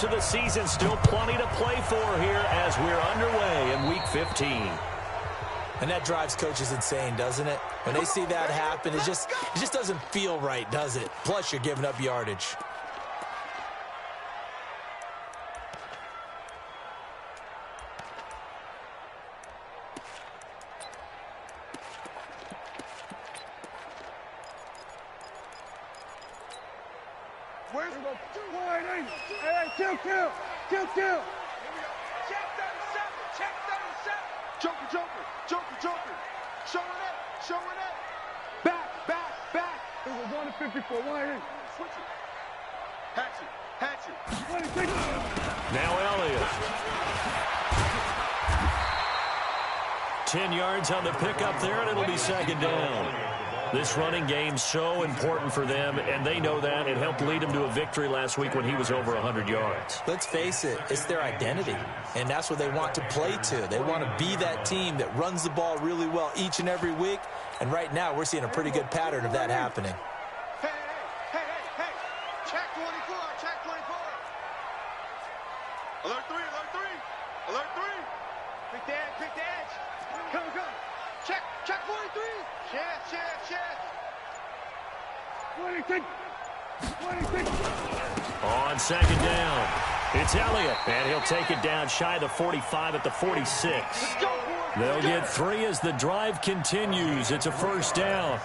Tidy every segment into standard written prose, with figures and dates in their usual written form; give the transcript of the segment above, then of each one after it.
of the season. Still plenty to play for here as we're underway in Week 15. And that drives coaches insane, doesn't it? When they see that happen, it just doesn't feel right, does it? Plus, you're giving up yardage. Where's the 2-1-8? Hey, kill. Check 37. Check 37. Joker. Showing it. Back. It was 1 to 54. 1-8. Switch it. Hatchet. 26. Now Elliott. 10 yards on the pickup there, and it'll be second down. This running game's so important for them, and they know that. It helped lead them to a victory last week when he was over 100 yards. Let's face it, it's their identity, and that's what they want to play to. They want to be that team that runs the ball really well each and every week, and right now we're seeing a pretty good pattern of that happening. Hey. Check 24. Alert 3. Quick the edge. Come. Check 43. Chest. 26. On second down, it's Elliott, and he'll take it down shy of the 45 at the 46. They'll get 3 as the drive continues. It's a first down.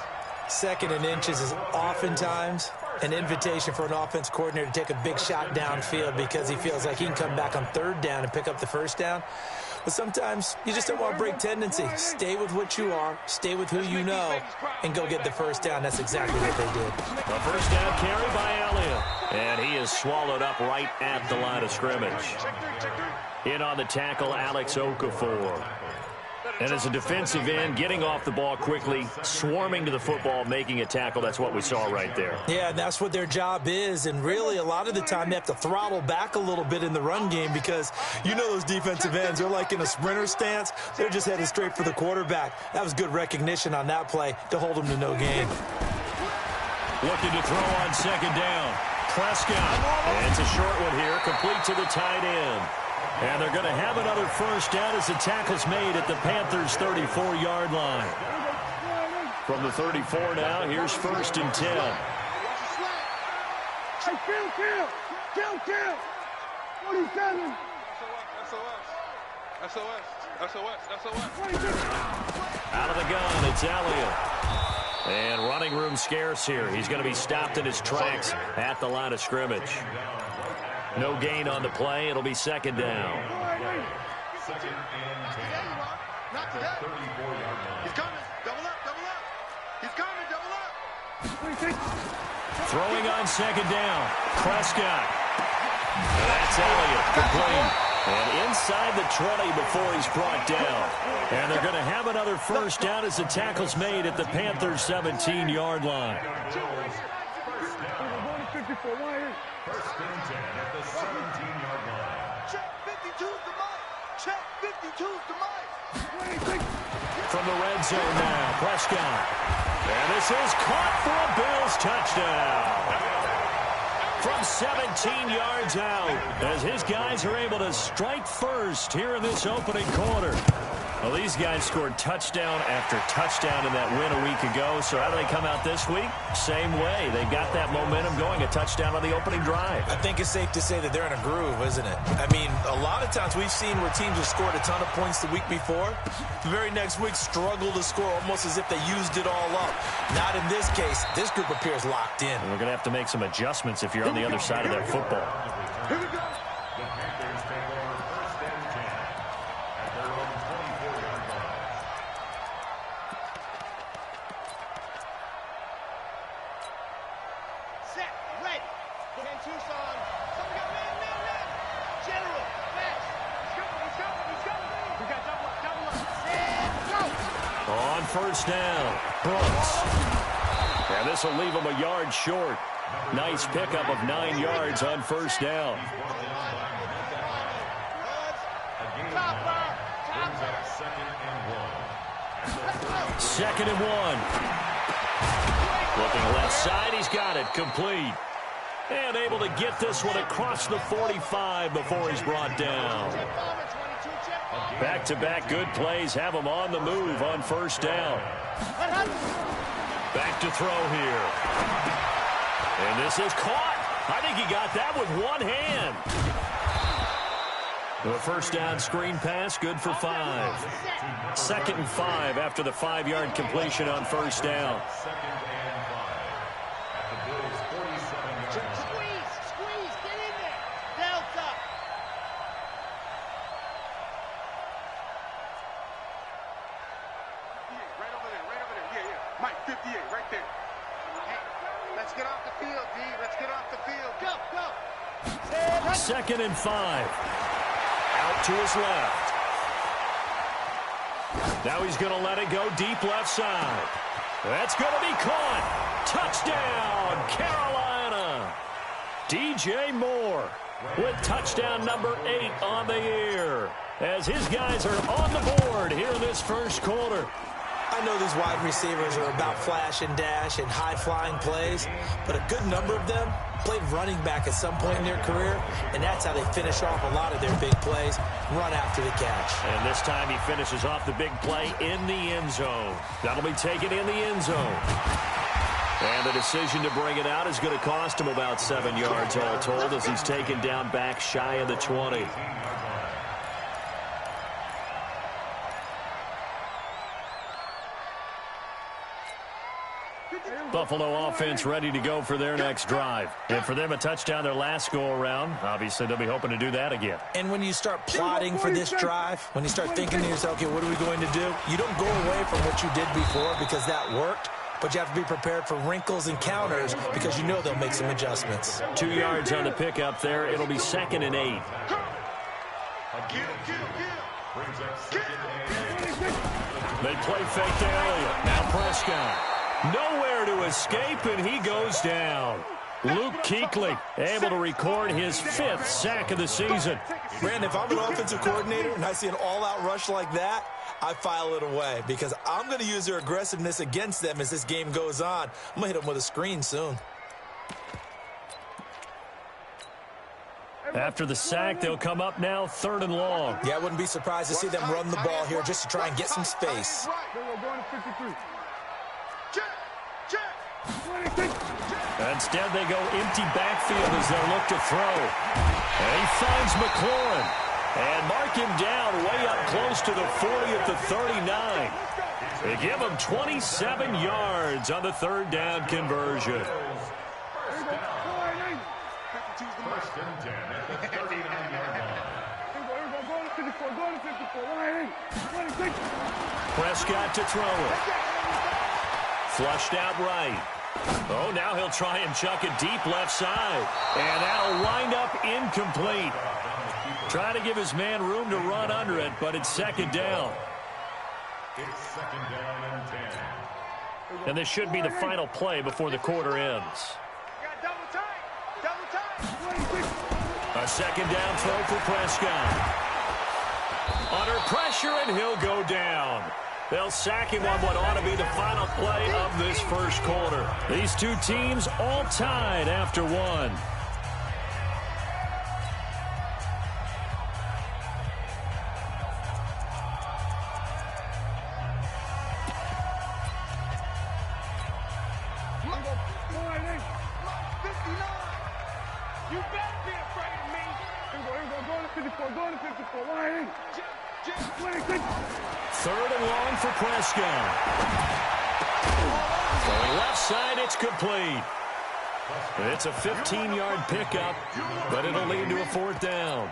Second and inches is oftentimes an invitation for an offense coordinator to take a big shot downfield because he feels like he can come back on third down and pick up the first down. But sometimes you just don't want to break tendency. Stay with what you are, stay with who you know, and go get the first down. That's exactly what they did. A first down carry by Elliott, and he is swallowed up right at the line of scrimmage. In on the tackle, Alex Okafor. And as a defensive end, getting off the ball quickly, swarming to the football, making a tackle, that's what we saw right there. Yeah, and that's what their job is, and really a lot of the time they have to throttle back a little bit in the run game because you know those defensive ends, they're like in a sprinter stance. They're just headed straight for the quarterback. That was good recognition on that play to hold them to no gain. Looking to throw on second down. Prescott. And it's a short one here, complete to the tight end. And they're going to have another first down as the tackle's made at the Panthers' 34-yard line. From the 34 now, here's first and 10. Hey, kill. 47. SOS. Out of the gun, it's Elliott. And running room scarce here. He's going to be stopped in his tracks at the line of scrimmage. No gain on the play. It'll be second down. Second and 10. Not today. 34-yard line. He's coming. Double up. He's coming. Double up. Throwing on second down. Prescott. That's Elliott. Complete. And inside the 20 before he's brought down. And they're going to have another first down as the tackle's made at the Panthers' 17-yard line. First and 10 at the 17-yard line. Check 52's the mic. Check 52's the mic. From the red zone now, Prescott. And this is caught for a Bills touchdown. From 17 yards out, as his guys are able to strike first here in this opening quarter. Well, these guys scored touchdown after touchdown in that win a week ago. So how do they come out this week? Same way. They got that momentum going, a touchdown on the opening drive. I think it's safe to say that they're in a groove, isn't it? I mean, a lot of times we've seen where teams have scored a ton of points the week before. The very next week struggle to score almost as if they used it all up. Not in this case. This group appears locked in. And we're going to have to make some adjustments if you're on the other side of that football. Here we go. The Panthers take over first and 10 at their own 24-yard line. Set, ready. 10 Tucson. Somebody got man. General, fast. He's coming. We got double up. Set, go. On first down, Brooks. And this will leave him a yard short. Nice pickup of 9 yards on first down. Second and 1. Looking left side, he's got it. Complete. And able to get this one across the 45 before he's brought down. Back-to-back good plays have him on the move on first down. Back to throw here. And this is caught. I think he got that with one hand. The first down screen pass, good for 5. 2nd and 5 after the 5-yard completion on first down. Squeeze, get in there. Delta. Right over there. Yeah. Mike, 58, right there. Hey, let's get off the field, D. Let's get off the field. Go. 2nd and 5. Out to his left. Now he's going to let it go deep left side. That's going to be caught. Touchdown, Carolina. DJ Moore with touchdown number 8 on the year, as his guys are on the board here in this first quarter. I know these wide receivers are about flash and dash and high-flying plays, but a good number of them played running back at some point in their career, and that's how they finish off a lot of their big plays, run after the catch. And this time he finishes off the big play in the end zone. That'll be taken in the end zone. And the decision to bring it out is going to cost him about 7 yards all told, as he's taken down back shy of the 20. Buffalo offense ready to go for their next drive. And for them, a touchdown their last go-around. Obviously, they'll be hoping to do that again. And when you start plotting for this drive, when you start thinking to yourself, okay, what are we going to do? You don't go away from what you did before because that worked, but you have to be prepared for wrinkles and counters because you know they'll make some adjustments. 2 yards on the pickup there. It'll be 2nd and 8. They play fake to Elliott. Now Prescott. Nowhere to escape, and he goes down. Luke Kuechly able to record his 5th sack of the season. Brandon, if I'm an offensive coordinator and I see an all-out rush like that, I file it away because I'm going to use their aggressiveness against them as this game goes on. I'm going to hit them with a screen soon. After the sack, they'll come up now 3rd and long. Yeah, I wouldn't be surprised to see them run the ball here just to try and get some space. Instead, they go empty backfield as they look to throw. And he finds McLaurin. And mark him down way up close to the 40 at the 39. They give him 27 yards on the 3rd down conversion. Prescott to throw it. Flushed out right. Oh, now he'll try and chuck it deep left side. And that'll wind up incomplete. Trying to give his man room to run under it, but it's 2nd down. It's 2nd down and 10. And this should be the final play before the quarter ends. A 2nd down throw for Prescott. Under pressure, and he'll go down. They'll sack him on what ought to be the final play of this first quarter. These two teams all tied after one. You better be afraid of me. Go to 54. 3rd and long for Prescott. Going left side, it's complete. It's a 15-yard pickup, but it'll lead to a 4th down.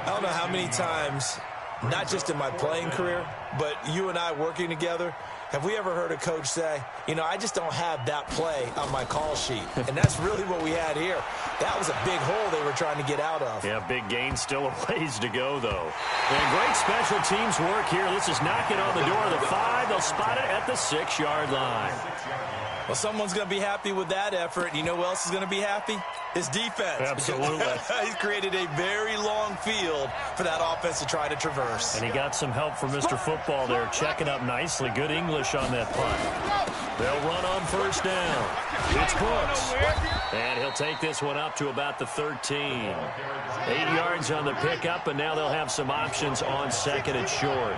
I don't know how many times, not just in my playing career, but you and I working together, have we ever heard a coach say, you know, I just don't have that play on my call sheet. And that's really what we had here. That was a big hole they were trying to get out of. Yeah, big gain, still a ways to go, though. And great special teams work here. Let's just knock it on the door of the 5. They'll spot it at the 6-yard line. Well, someone's going to be happy with that effort. You know who else is going to be happy? His defense. Absolutely. He's created a very long field for that offense to try to traverse. And he got some help from Mr. Football there, checking up nicely. Good English on that punt. They'll run on first down. It's Brooks. And he'll take this one up to about the 13. 8 yards on the pickup, and now they'll have some options on second and short.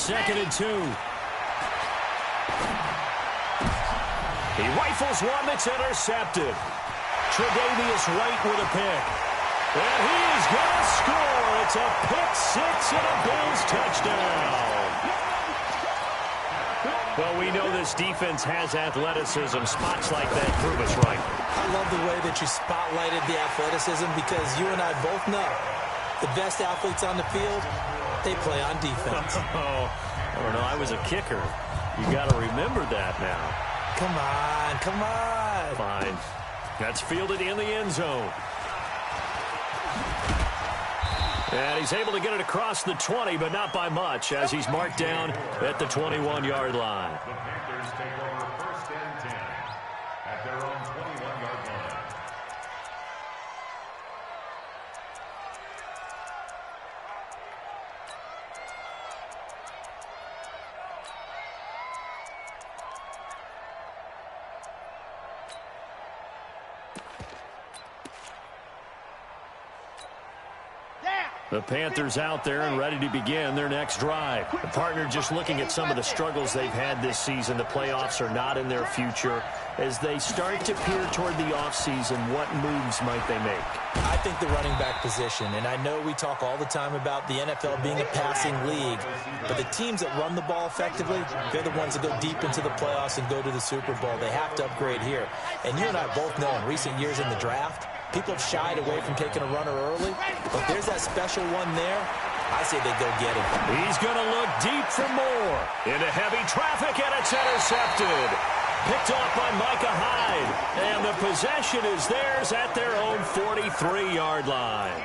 Second and 2. He rifles one that's intercepted. Tre'Davious White with a pick. And he's going to score. It's a pick six and a Bills touchdown. Well, we know this defense has athleticism. Spots like that prove us right. I love the way that you spotlighted the athleticism because you and I both know the best athletes on the field, they play on defense. Oh, I don't know. I was a kicker. You got to remember that now. Come on, come on. Fine. That's fielded in the end zone. And he's able to get it across the 20, but not by much, as he's marked down at the 21-yard line. The Panthers take over first and 10 at their own 21-yard line. The Panthers out there and ready to begin their next drive. The partner just looking at some of the struggles they've had this season. The playoffs are not in their future. As they start to peer toward the offseason, what moves might they make? I think the running back position, and I know we talk all the time about the NFL being a passing league, but the teams that run the ball effectively, they're the ones that go deep into the playoffs and go to the Super Bowl. They have to upgrade here. And you and I both know in recent years in the draft, people have shied away from taking a runner early, but there's that special one there. I say they go get him. He's going to look deep for more. Into heavy traffic, and it's intercepted. Picked off by Micah Hyde. And the possession is theirs at their own 43-yard line.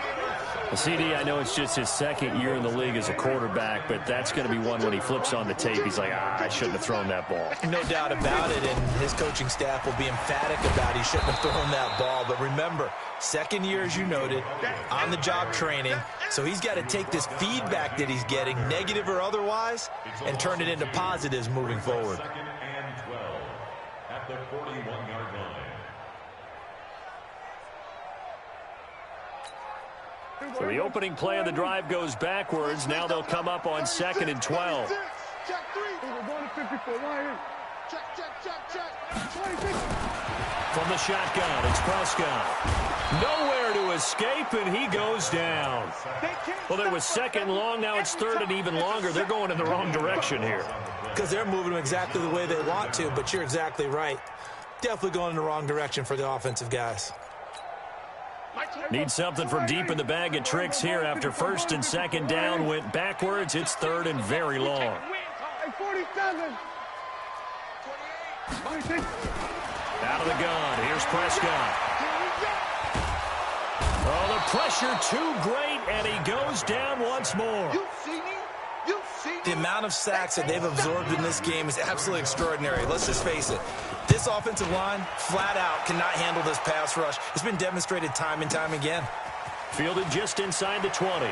Well, CD, I know it's just his second year in the league as a quarterback, but that's going to be one when he flips on the tape. He's like, I shouldn't have thrown that ball. No doubt about it, and his coaching staff will be emphatic about he shouldn't have thrown that ball. But remember, second year, as you noted, on-the-job training, so he's got to take this feedback that he's getting, negative or otherwise, and turn it into positives moving forward. Second and 12 at the 41-yard line. So the opening play of the drive goes backwards. Now they'll come up on second and 12. Check 3. We're going to 54. Right here. Check. 26. From the shotgun, it's Prescott. Nowhere to escape, and he goes down. Well, there was second long. Now it's third and even longer. They're going in the wrong direction here. Because they're moving them exactly the way they want to, but you're exactly right. Definitely going in the wrong direction for the offensive guys. Need something from deep in the bag of tricks here after first and second down went backwards. It's third and very long. 47. 26. Out of the gun. Here's Prescott. Oh, the pressure too great, and he goes down once more. The amount of sacks that they've absorbed in this game is absolutely extraordinary. Let's just face it. This offensive line, flat out, cannot handle this pass rush. It's been demonstrated time and time again. Fielded just inside the 20.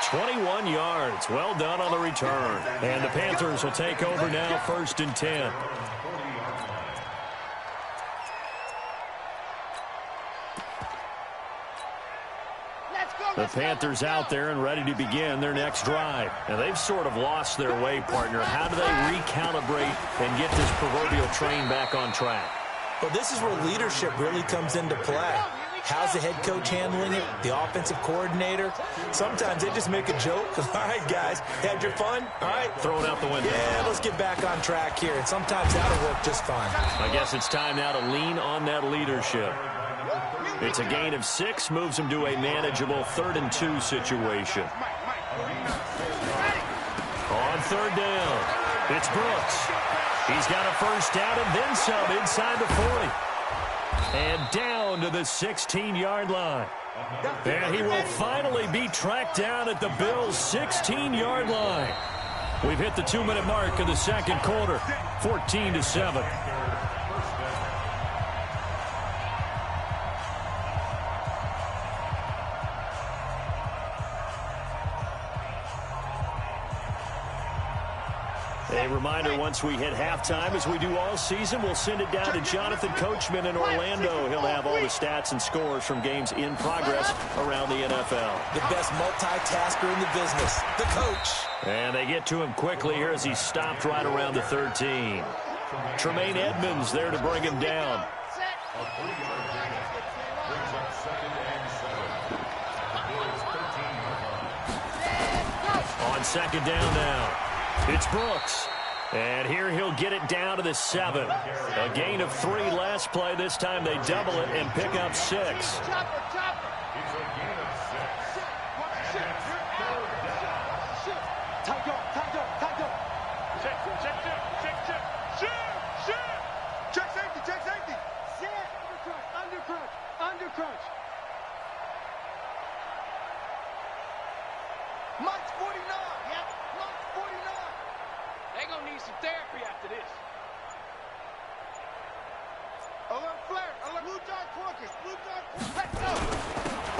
21 yards. Well done on the return. And the Panthers will take over now, first and 10. The Panthers out there and ready to begin their next drive. And they've sort of lost their way, partner. How do they recalibrate and get this proverbial train back on track? Well, this is where leadership really comes into play. How's the head coach handling it? The offensive coordinator? Sometimes they just make a joke. All right, guys, had your fun? All right. Throw it out the window. Yeah, let's get back on track here. And sometimes that'll work just fine. I guess it's time now to lean on that leadership. It's a gain of 6, moves them to a manageable 3rd and 2 situation. On 3rd down, it's Brooks. He's got a first down and then some inside the 40. And down to the 16-yard line. And he will finally be tracked down at the Bills' 16-yard line. We've hit the 2-minute mark of the second quarter, 14-7. A reminder, once we hit halftime, as we do all season, we'll send it down to Jonathan Coachman in Orlando. He'll have all the stats and scores from games in progress around the NFL. The best multitasker in the business, the coach. And they get to him quickly here as he stopped right around the 13. Tremaine Edmonds there to bring him down. On 2nd down now, it's Brooks. And here he'll get it down to the 7. A gain of 3 last play. This time they double it and pick up 6. Mike's 49. Yep, Mike's 49. They're going to need some therapy after this. Alert flare. Alert. Blue dart Porkers. Blue dart Porkers. Let's go.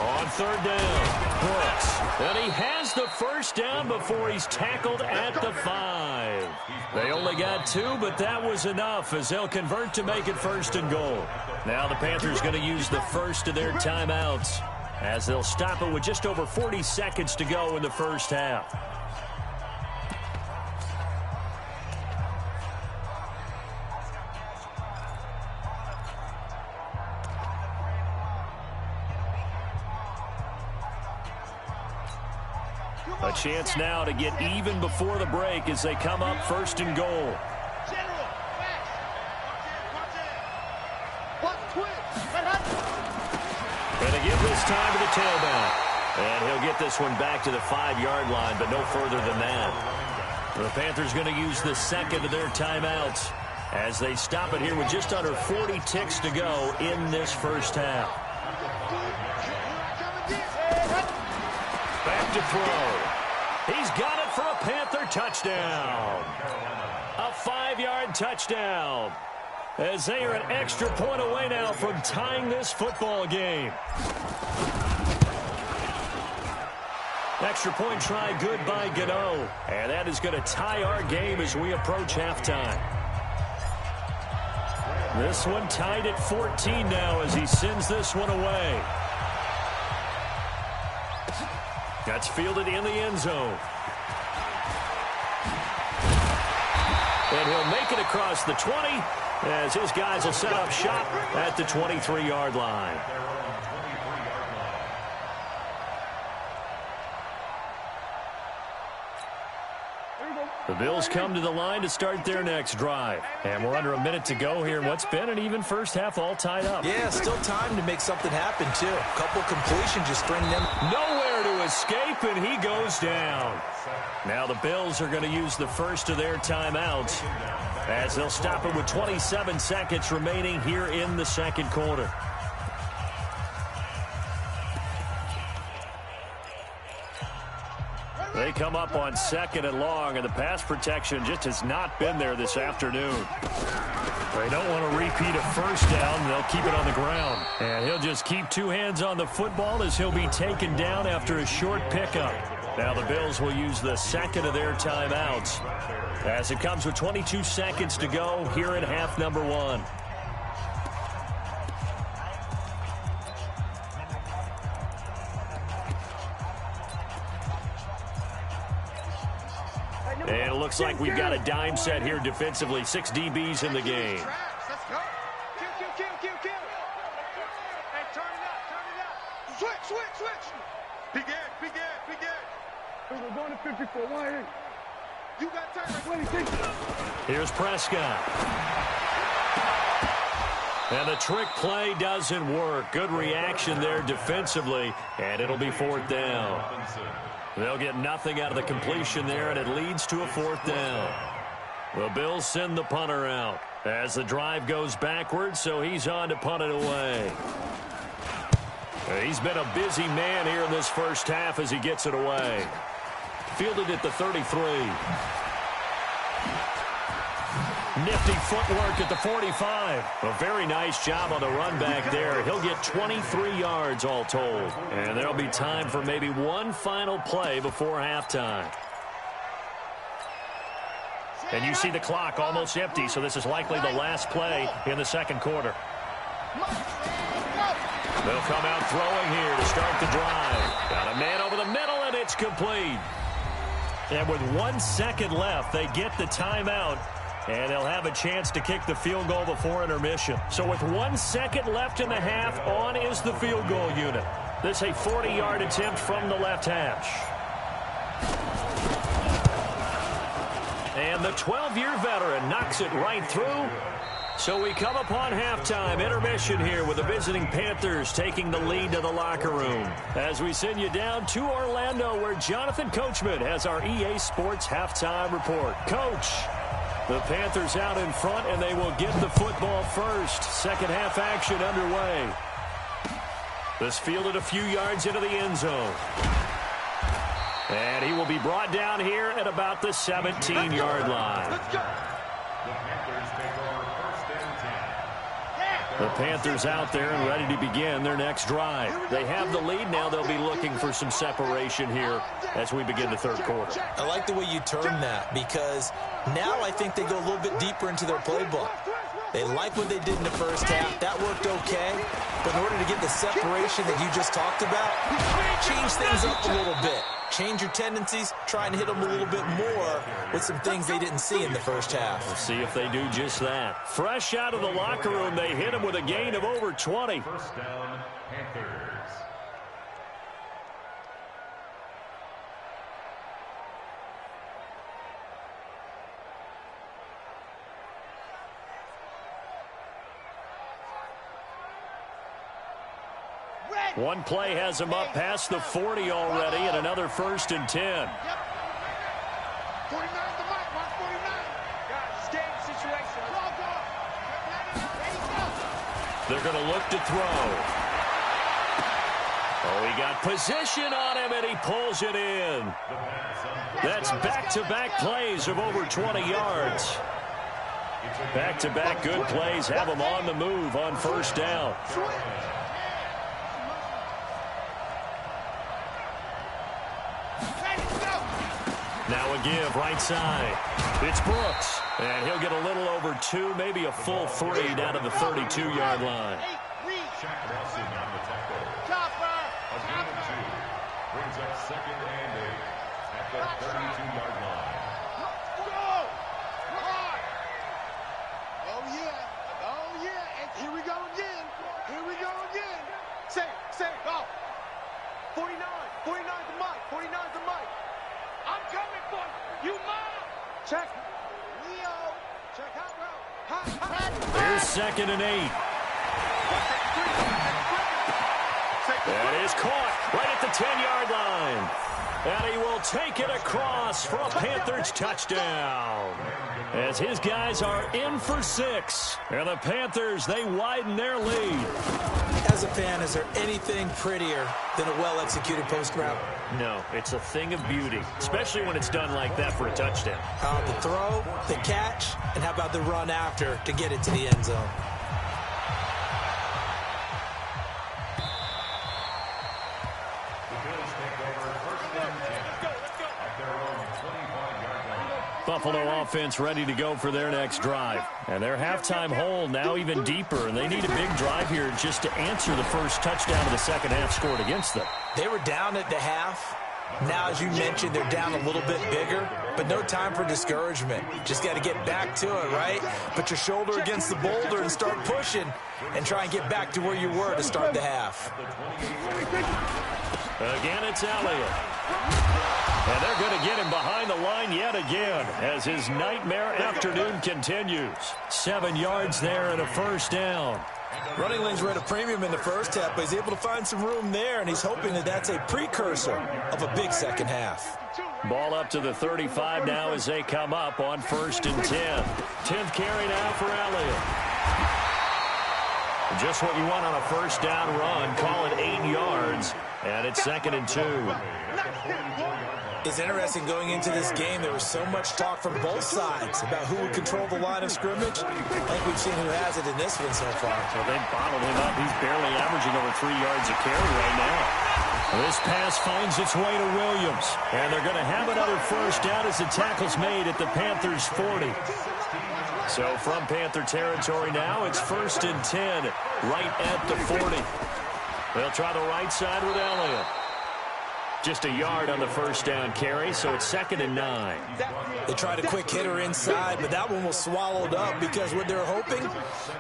On 3rd down, Brooks. And he has the first down before he's tackled at the 5. They only got 2, but that was enough as they'll convert to make it 1st and goal. Now the Panthers going to use the first of their timeouts, as they'll stop it with just over 40 seconds to go in the first half. A chance now to get even before the break as they come up 1st and goal. And they give this time to the tailback. And he'll get this one back to the 5-yard line, but no further than that. The Panthers going to use the second of their timeouts as they stop it here with just under 40 ticks to go in this first half. Back to throw. He's got it for a Panther touchdown. A 5-yard touchdown, as they are an extra point away now from tying this football game. Extra point try good by Gano. And that is going to tie our game as we approach halftime. This one tied at 14 now as he sends this one away. That's fielded in the end zone. And he'll make it across the 20 as his guys will set up shop at the 23-yard line. The Bills come to the line to start their next drive. And we're under a minute to go here in what's been an even first half, all tied up. Yeah, still time to make something happen, too. A couple completions just bring them nowhere to escape, and he goes down. Now the Bills are going to use the first of their timeouts as they'll stop it with 27 seconds remaining here in the second quarter. They come up on 2nd and long, and the pass protection just has not been there this afternoon. They don't want to repeat a first down. They'll keep it on the ground. And he'll just keep 2 hands on the football as he'll be taken down after a short pickup. Now the Bills will use the second of their timeouts as it comes with 22 seconds to go here in half number 1. And it looks like we've got a dime set here defensively. 6 DBs in the game. Let's go. Kill. Hey, turn it up. was going to 54. Why? You got time. Here's Prescott. And the trick play doesn't work. Good reaction there defensively, and it'll be 4th down. They'll get nothing out of the completion there, and it leads to a 4th down. The Bills send the punter out as the drive goes backwards, so he's on to punt it away. He's been a busy man here in this first half as he gets it away. Fielded at the 33. Nifty footwork at the 45. A very nice job on the run back there. He'll get 23 yards all told. And there'll be time for maybe one final play before halftime. And you see the clock almost empty, so this is likely the last play in the second quarter. They'll come out throwing here to start the drive. Got a man over the middle, and it's complete. And with 1 second left, they get the timeout, and they'll have a chance to kick the field goal before intermission. So with 1 second left in the half, on is the field goal unit. This is a 40-yard attempt from the left hash. And the 12-year veteran knocks it right through. So we come upon halftime intermission here with the visiting Panthers taking the lead to the locker room. As we send you down to Orlando, where Jonathan Coachman has our EA Sports halftime report. Coach, the Panthers out in front, and they will get the football first. Second half action underway. This fielded a few yards into the end zone. And he will be brought down here at about the 17-yard line. The Panthers take over 1st and 10. The Panthers out there and ready to begin their next drive. They have the lead now. They'll be looking for some separation here as we begin the third quarter. I like the way you term that, because now I think they go a little bit deeper into their playbook. They like what they did in the first half. That worked okay. But in order to get the separation that you just talked about, change things up a little bit. Change your tendencies, try and hit them a little bit more with some things they didn't see in the first half. We'll see if they do just that. Fresh out of the locker room, they hit him with a gain of over 20. 1st down, Panthers. One play has him up past the 40 already, and another 1st and 10. Yep. 49 the mic, 149. Guys, game situation. They're going to look to throw. Oh, he got position on him, and he pulls it in. That's back-to-back plays of over 20 yards. Back-to-back good plays have him on the move on 1st down. Now a give right side. It's Brooks. And he'll get a little over 2, maybe a full 3 down to the 32-yard line. Shaq Lawson on the tackle. A gain of 2. Brings up 2nd and 8 at the 32-yard line. Oh, yeah. And here we go again. Say, go. 49 the mic, 49 the mic. I'm coming for you. You mom. Check. Leo. Check out, bro. Here's 2nd and 8. That is caught right at the 10-yard line. And he will take it across for a Panthers touchdown. As his guys are in for 6. And the Panthers, they widen their lead. As a fan, is there anything prettier than a well-executed post route? No, it's a thing of beauty, especially when it's done like that for a touchdown. The throw, the catch, and how about the run after to get it to the end zone? Buffalo offense ready to go for their next drive. And their halftime hole now even deeper, and they need a big drive here just to answer the first touchdown of the second half scored against them. They were down at the half. Now, as you mentioned, they're down a little bit bigger, but no time for discouragement. Just got to get back to it, right? Put your shoulder against the boulder and start pushing and try and get back to where you were to start the half. Again, it's Elliott. And they're going to get him behind the line yet again as his nightmare afternoon continues. 7 yards there and a first down. Running lanes were at a premium in the first half, but he's able to find some room there, and he's hoping that that's a precursor of a big second half. Ball up to the 35 now as they come up on 1st and 10. 10th carry now for Elliott. Just what you want on a first down run. Call it 8 yards, and it's 2nd and 2. It's interesting going into this game. There was so much talk from both sides about who would control the line of scrimmage. I think we've seen who has it in this one so far. Well, they bottled him up. He's barely averaging over 3 yards a carry right now. This pass finds its way to Williams, and they're going to have another first down as the tackle's made at the Panthers' 40. So from Panther territory now, it's 1st and 10 right at the 40. They'll try the right side with Elliott. Just a yard on the first down carry, so it's 2nd and 9. They tried a quick hitter inside, but that one was swallowed up because what they're hoping,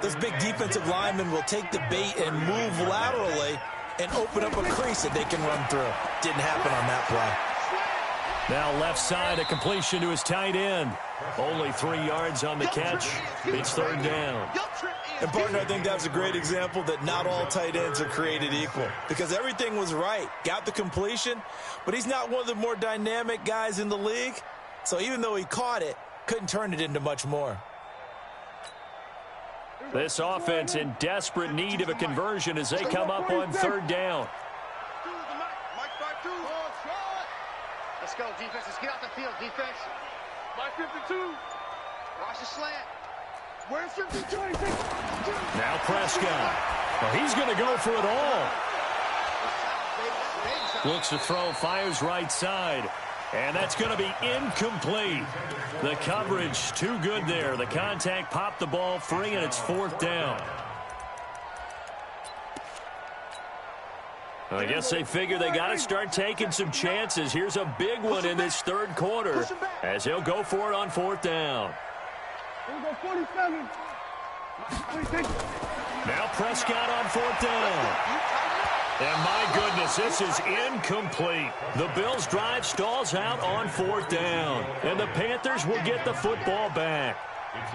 those big defensive linemen will take the bait and move laterally and open up a crease that they can run through. Didn't happen on that play. Now left side, a completion to his tight end. Only 3 yards on the catch. It's 3rd down. And, partner, I think that's a great example that not all tight ends are created equal because everything was right. Got the completion, but he's not one of the more dynamic guys in the league. So even though he caught it, couldn't turn it into much more. This offense in desperate need of a conversion as they come up on 3rd down. Let's go, defense. Let's get out the field, defense. Mike 52. Watch the slant. Where's 52? Now Prescott. Well, he's going to go for it all. Looks to throw, fires right side. And that's going to be incomplete. The coverage too good there. The contact popped the ball free, and it's 4th down. I guess they figure they got to start taking some chances. Here's a big one in this 3rd quarter as he'll go for it on 4th down. Now Prescott on 4th down. And my goodness, this is incomplete. The Bills' drive stalls out on 4th down. And the Panthers will get the football back.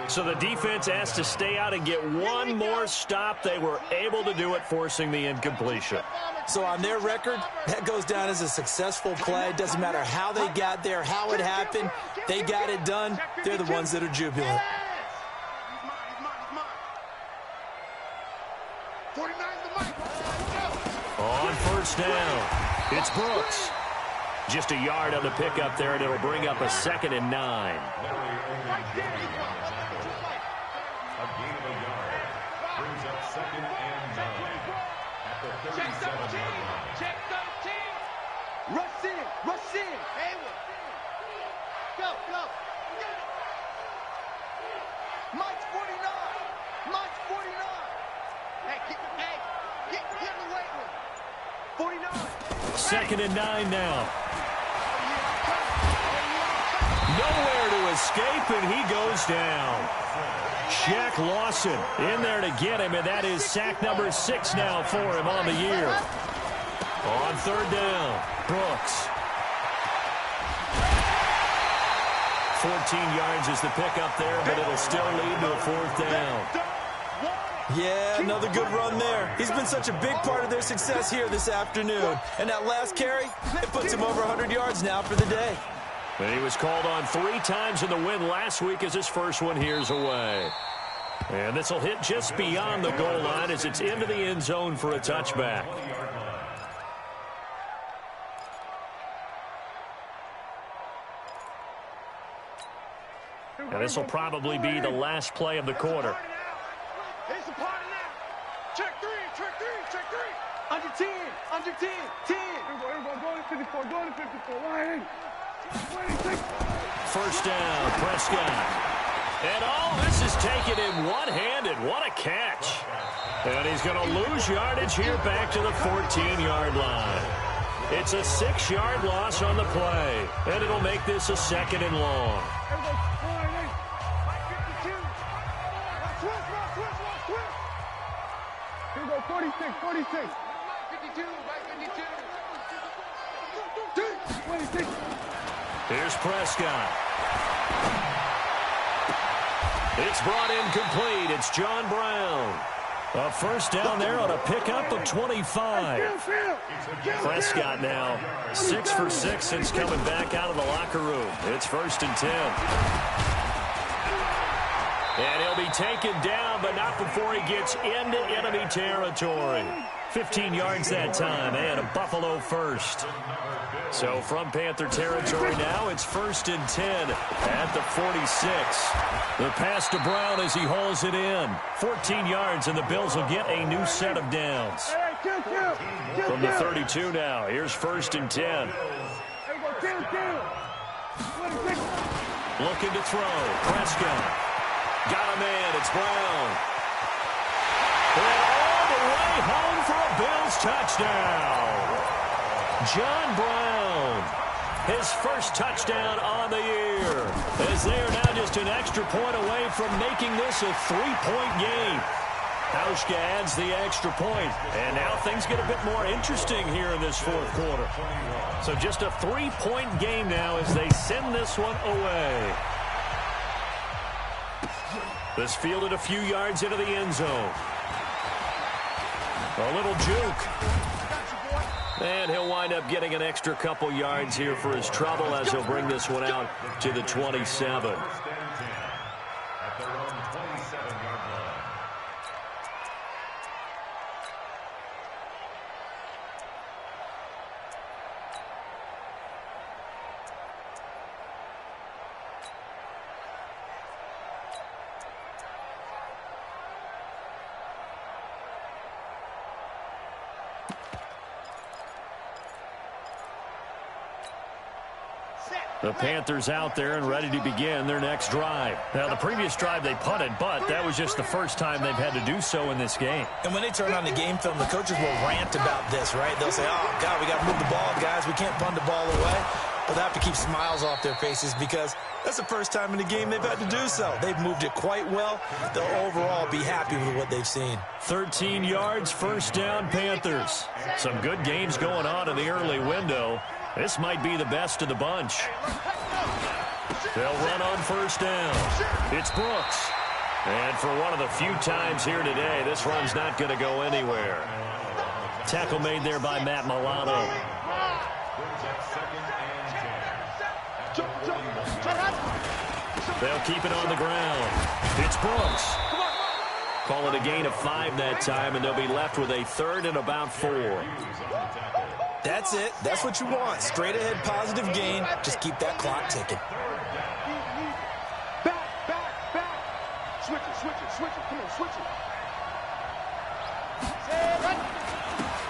So the defense has to stay out and get one more stop. They were able to do it, forcing the incompletion. So on their record, that goes down as a successful play. Doesn't matter how they got there, how it happened. They got it done. They're the ones that are jubilant. On 1st down, it's Brooks. Just a yard on the pickup there, and it'll bring up a 2nd and 9. A gain of a yard brings up 2nd and 9 at the 37-yard line. Check 13. Rush in. Rush in. Hayward. Go. Mike's 49. Mike's 49. Hey, get in the weight room. 49. 2nd and 9 now. Nowhere to escape, and he goes down. Shaq Lawson in there to get him, and that is sack number 6 now for him on the year. On 3rd down, Brooks. 14 yards is the pickup there, but it'll still lead to a 4th down. Yeah, another good run there. He's been such a big part of their success here this afternoon. And that last carry, it puts him over 100 yards now for the day. And he was called on 3 times in the win last week as his first one here's away. And this will hit just beyond the goal line as it's into the end zone for a touchback. And this will probably be the last play of the quarter. It's a party now. Check 3. Under 10. 10. Go to 54. Line. 1st down, Prescott. And all this is taken in one-handed. What a catch. And he's going to lose yardage here back to the 14-yard line. It's a 6-yard loss on the play. And it'll make this a 2nd and long. Here we go, 46. 52. 26. Here's Prescott. It's brought in complete. It's John Brown. A first down there on a pickup of 25. Prescott now 6 for 6 since coming back out of the locker room. It's 1st and 10. And he'll be taken down, but not before he gets into enemy territory. 15 yards that time, and a Buffalo first. So from Panther territory now, it's 1st and 10 at the 46. The pass to Brown as he hauls it in. 14 yards, and the Bills will get a new set of downs. From the 32 now, here's 1st and 10. Looking to throw. Prescott. Got a man. It's Brown. And all the way home for a Bills touchdown. John Brown, his first touchdown on the year, as they are now just an extra point away from making this a 3-point game. Hauschka adds the extra point, and now things get a bit more interesting here in this 4th quarter. So just a 3-point game now as they send this one away. This fielded a few yards into the end zone. A little juke. And he'll wind up getting an extra couple yards here for his trouble as he'll bring this one out to the 27. The Panthers out there and ready to begin their next drive. Now, the previous drive they punted, but that was just the first time they've had to do so in this game. And when they turn on the game film, the coaches will rant about this, right? They'll say, oh, God, we got to move the ball, guys. We can't punt the ball away. But they have to keep smiles off their faces because that's the first time in the game they've had to do so. They've moved it quite well. They'll overall be happy with what they've seen. 13 yards, first down, Panthers. Some good games going on in the early window. This might be the best of the bunch. They'll run on first down. It's Brooks. And for one of the few times here today, this run's not going to go anywhere. Tackle made there by Matt Milano. They'll keep it on the ground. It's Brooks. Call it a gain of 5 that time, and they'll be left with a 3rd and about 4. That's it. That's what you want. Straight ahead positive gain. Just keep that clock ticking. Back. Switch it. Come on, switch it.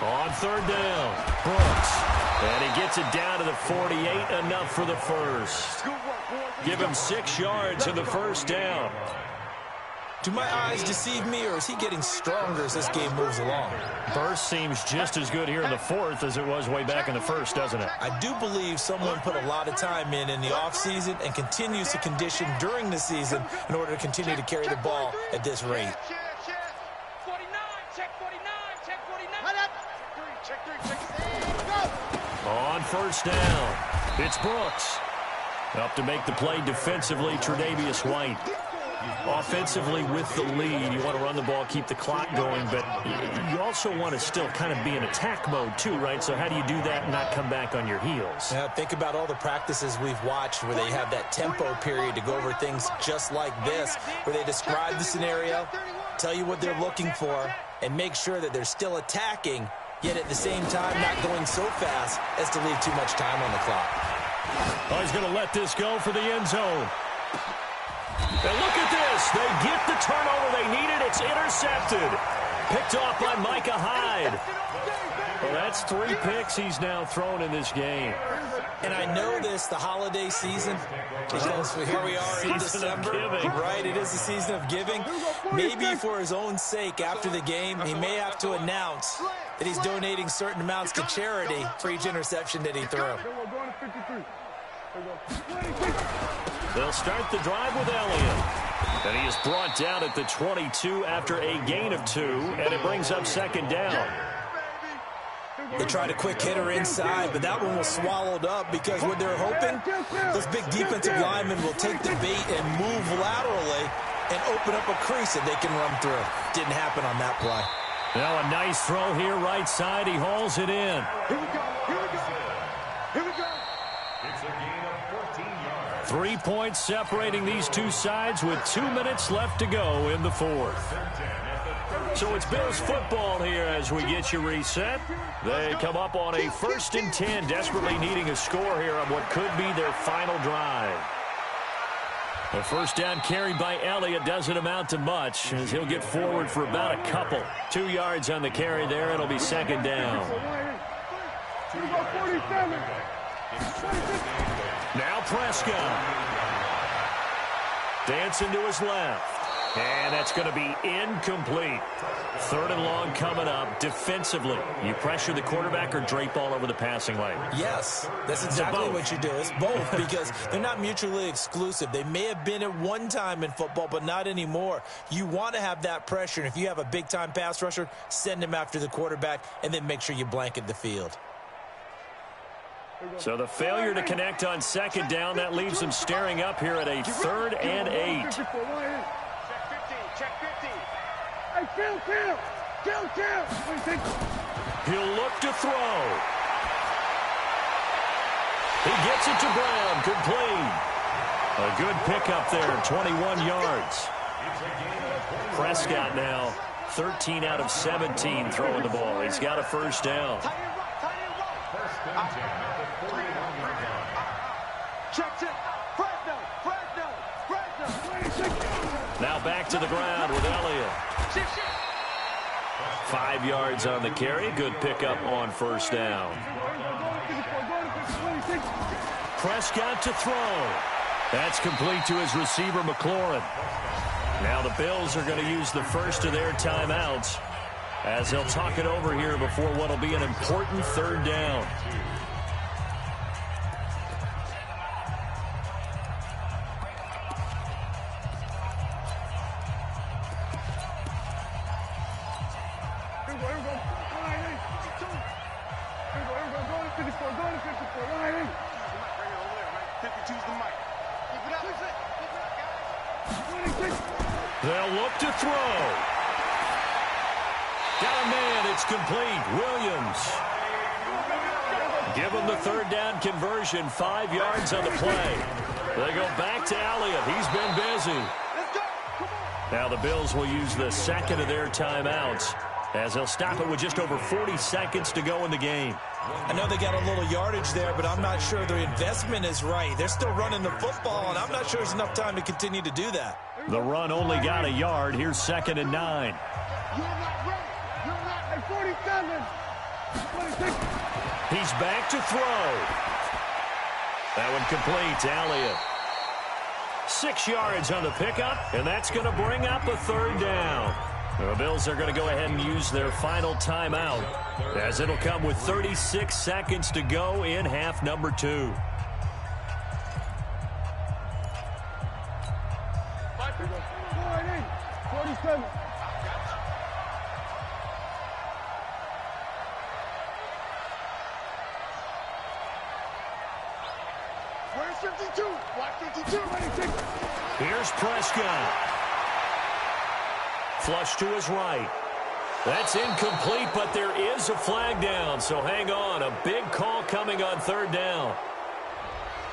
On 3rd down, Brooks. And he gets it down to the 48, enough for the first. Give him 6 yards in the first down. Do my eyes deceive me, or is he getting stronger as this game moves along? Burst seems just as good here in the 4th as it was way back in the 1st, doesn't it? I do believe someone put a lot of time in the offseason and continues to condition during the season in order to continue to carry the ball at this rate. On first down, it's Brooks. Up to make the play defensively, Tre'Davious White. Offensively with the lead, you want to run the ball, keep the clock going, but you also want to still kind of be in attack mode too, right? So how do you do that and not come back on your heels? Now, think about all the practices we've watched where they have that tempo period to go over things just like this, where they describe the scenario, tell you what they're looking for, and make sure that they're still attacking, yet at the same time not going so fast as to leave too much time on the clock. Oh, he's going to let this go for the end zone. And look at this. They get the turnover they needed. It's intercepted. Picked off by Micah Hyde. Well, that's 3 picks he's now thrown in this game. And I know this, the holiday season, because here we are in December, right? It is the season of giving. Maybe for his own sake, after the game, he may have to announce that he's donating certain amounts to charity for each interception that he threw. They'll start the drive with Elliott. And he is brought down at the 22 after a gain of 2, and it brings up 2nd down. They tried a quick hitter inside, but that one was swallowed up because what they're hoping, those big defensive linemen will take the bait and move laterally and open up a crease that they can run through. Didn't happen on that play. Now a nice throw here right side. He hauls it in. Here we go. Here we go. Here we go. It's a gain of 14 yards. 3 points separating these two sides with 2 minutes left to go in the fourth. So it's Bills football here as we get you reset. They come up on a 1st and 10, desperately needing a score here on what could be their final drive. The first down carried by Elliott doesn't amount to much as he'll get forward for about a couple. 2 yards on the carry there. It'll be second down. Now Prescott. Dancing to his left. And that's going to be incomplete. 3rd and long coming up. Defensively, you pressure the quarterback or drape all over the passing lane? Yes, that's exactly what you do. It's both because they're not mutually exclusive. They may have been at one time in football, but not anymore. You want to have that pressure, and if you have a big-time pass rusher, send him after the quarterback, and then make sure you blanket the field. So the failure to connect on second down, that leaves them staring up here at a 3rd and 8. Check 50. Hey, kill. He'll look to throw. He gets it to Brown, complete. A good pickup there, 21 yards. Prescott now 13 out of 17 throwing the ball. He's got a first down. Now back to the ground with Elliott. 5 yards on the carry. Good pickup on first down. Prescott to throw. That's complete to his receiver, McLaurin. Now the Bills are going to use the first of their timeouts as they'll talk it over here before what will be an important 3rd down. They'll look to throw. Got a man. It's complete. Williams. Give him the 3rd down conversion. 5 yards on the play. They go back to Elliott. He's been busy. Now the Bills will use the second of their timeouts as they'll stop it with just over 40 seconds to go in the game. I know they got a little yardage there, but I'm not sure their investment is right. They're still running the football, and I'm not sure there's enough time to continue to do that. The run only got a yard. Here's 2nd and 9. You're not ready. You're not at 47. 26. He's back to throw. That one complete to Elliott. 6 yards on the pickup, and that's going to bring up a 3rd down. The Bills are going to go ahead and use their final timeout as it'll come with 36 seconds to go in half number 2. Where's 52? Watch 52. Here's Prescott. Flush to his right. That's incomplete, but there is a flag down, so hang on. A big call coming on 3rd down.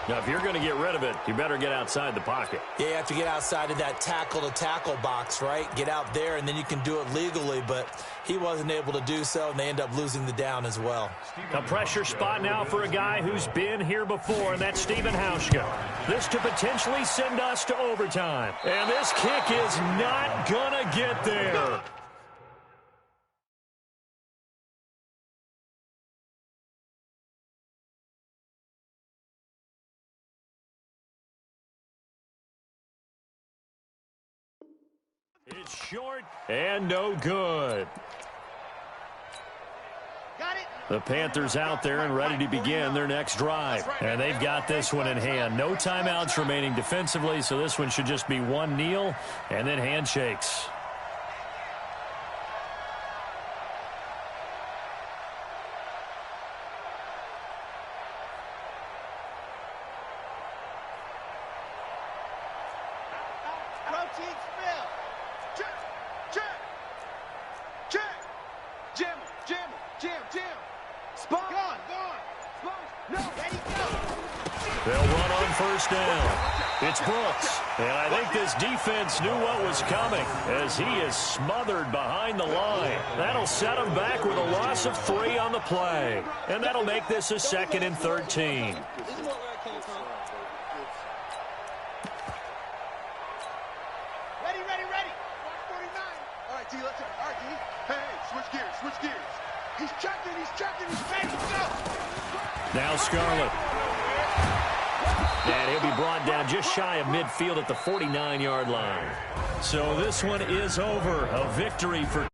Now, if you're going to get rid of it, you better get outside the pocket. Yeah, you have to get outside of that tackle-to-tackle box, right? Get out there, and then you can do it legally, but he wasn't able to do so, and they end up losing the down as well. A pressure spot now for a guy who's been here before, and that's Stephen Hauschka. This to potentially send us to overtime. And this kick is not going to get there. It's short and no good. The Panthers out there and ready to begin their next drive. And they've got this one in hand. No timeouts remaining defensively, so this one should just be one kneel and then handshakes. team spell. Check, check, check. Jam him, jam him, jam, jam. Spot. Gone. Spot. No, there you go. They'll run on first down. It's Brooks. And I think this defense knew what was coming as he is smothered behind the line. That'll set him back with a loss of 3 on the play. And that'll make this a 2nd and 13. Ready. 49. All right, D, let's go. All right, D. Hey, switch gears. He's checking, he's ready to go. Now Scarlett. And he'll be brought down just shy of midfield at the 49-yard line. So this one is over. A victory for